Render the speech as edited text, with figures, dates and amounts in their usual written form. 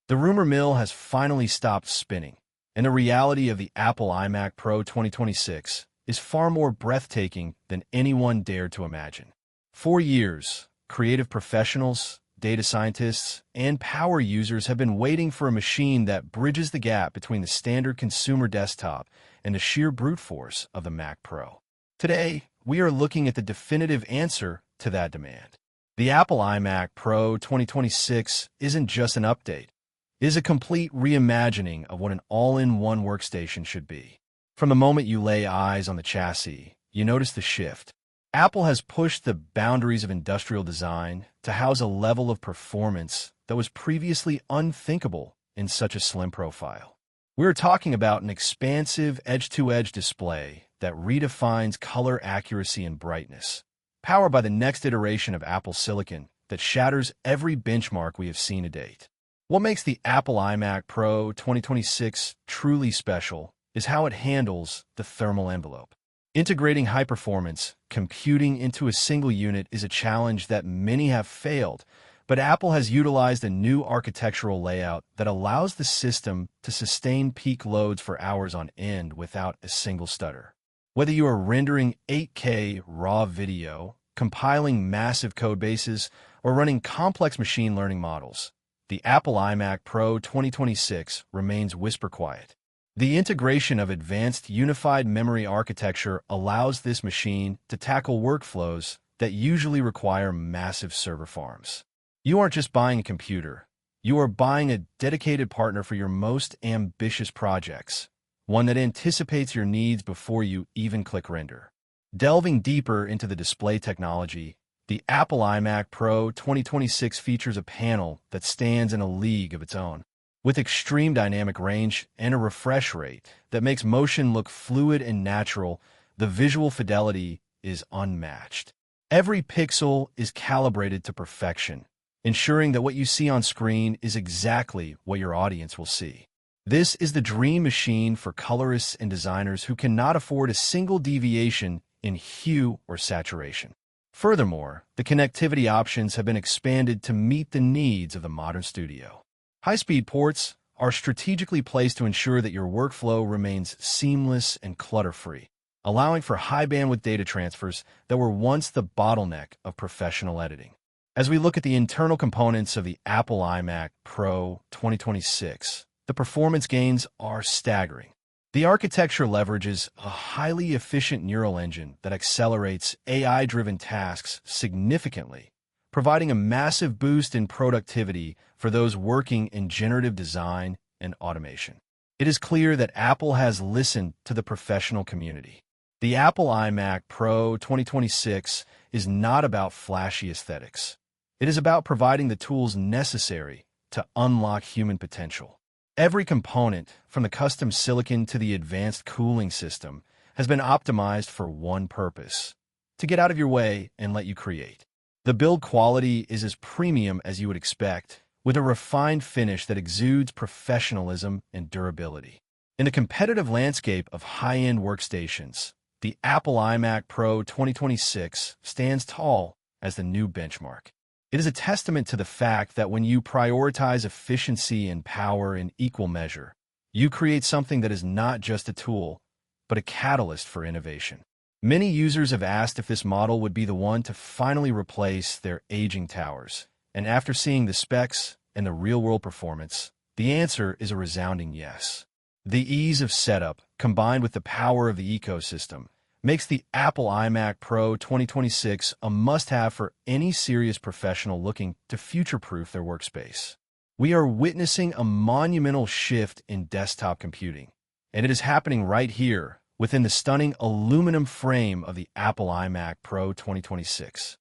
The rumor mill has finally stopped spinning, and the reality of the Apple iMac Pro 2026 is far more breathtaking than anyone dared to imagine. For years, creative professionals, data scientists, and power users have been waiting for a machine that bridges the gap between the standard consumer desktop and the sheer brute force of the Mac Pro. Today, we are looking at the definitive answer to that demand. The Apple iMac Pro 2026 isn't just an update. It is a complete reimagining of what an all-in-one workstation should be. From the moment you lay eyes on the chassis, you notice the shift. Apple has pushed the boundaries of industrial design to house a level of performance that was previously unthinkable in such a slim profile. We're talking about an expansive edge-to-edge display that redefines color accuracy and brightness, powered by the next iteration of Apple Silicon that shatters every benchmark we have seen to date. What makes the Apple iMac Pro 2026 truly special is how it handles the thermal envelope. Integrating high-performance computing into a single unit is a challenge that many have failed, but Apple has utilized a new architectural layout that allows the system to sustain peak loads for hours on end without a single stutter. Whether you are rendering 8K raw video, compiling massive codebases, or running complex machine learning models, the Apple iMac Pro 2026 remains whisper quiet. The integration of advanced unified memory architecture allows this machine to tackle workflows that usually require massive server farms. You aren't just buying a computer, you are buying a dedicated partner for your most ambitious projects, one that anticipates your needs before you even click render. Delving deeper into the display technology, the Apple iMac Pro 2026 features a panel that stands in a league of its own. With extreme dynamic range and a refresh rate that makes motion look fluid and natural, the visual fidelity is unmatched. Every pixel is calibrated to perfection, ensuring that what you see on screen is exactly what your audience will see. This is the dream machine for colorists and designers who cannot afford a single deviation in hue or saturation. Furthermore, the connectivity options have been expanded to meet the needs of the modern studio. High-speed ports are strategically placed to ensure that your workflow remains seamless and clutter-free, allowing for high-bandwidth data transfers that were once the bottleneck of professional editing. As we look at the internal components of the Apple iMac Pro 2026, the performance gains are staggering. The architecture leverages a highly efficient neural engine that accelerates AI-driven tasks significantly, providing a massive boost in productivity for those working in generative design and automation. It is clear that Apple has listened to the professional community. The Apple iMac Pro 2026 is not about flashy aesthetics. It is about providing the tools necessary to unlock human potential. Every component, from the custom silicon to the advanced cooling system, has been optimized for one purpose: to get out of your way and let you create. The build quality is as premium as you would expect, with a refined finish that exudes professionalism and durability. In the competitive landscape of high-end workstations, the Apple iMac Pro 2026 stands tall as the new benchmark. It is a testament to the fact that when you prioritize efficiency and power in equal measure, you create something that is not just a tool, but a catalyst for innovation. Many users have asked if this model would be the one to finally replace their aging towers, and after seeing the specs and the real-world performance, the answer is a resounding yes. The ease of setup, combined with the power of the ecosystem, makes the Apple iMac Pro 2026 a must-have for any serious professional looking to future-proof their workspace. We are witnessing a monumental shift in desktop computing, and it is happening right here within the stunning aluminum frame of the Apple iMac Pro 2026.